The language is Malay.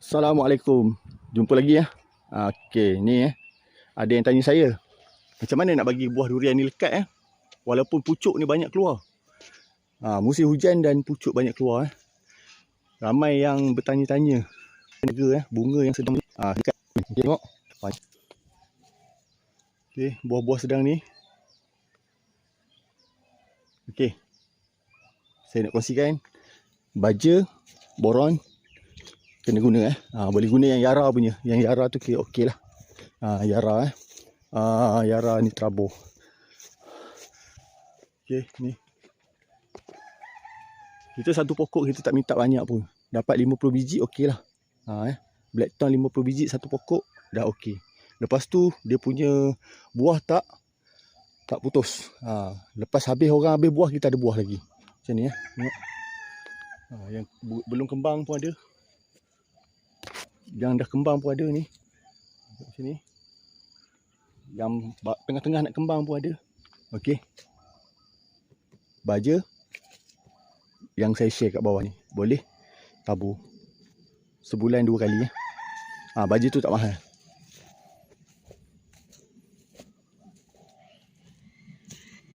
Assalamualaikum. Jumpa lagi ya. Okey, ni ada yang tanya saya, macam mana nak bagi buah durian ni lekat walaupun pucuk ni banyak keluar. Musim hujan dan pucuk banyak keluar Ramai yang bertanya-tanya bunga yang sedang lekat. Tengok. Okey, buah-buah sedang ni. Okey. Saya nak kongsikan baja, boron kena guna boleh guna yang Yara punya. Yang Yara tu okey lah. Yara Yara ni Trabo. Okey, ni. Kita satu pokok kita tak minta banyak pun. Dapat 50 biji okey lah. Blackthorn 50 biji satu pokok dah okey. Lepas tu dia punya buah tak putus. Lepas orang habis buah, kita ada buah lagi. Macam ni tengok. Yang belum kembang pun ada. Yang dah kembang pun ada ni. Macam ni. Yang tengah-tengah nak kembang pun ada. Okey. Baja yang saya share kat bawah ni, boleh tabur sebulan 2 kali. Baja tu tak mahal.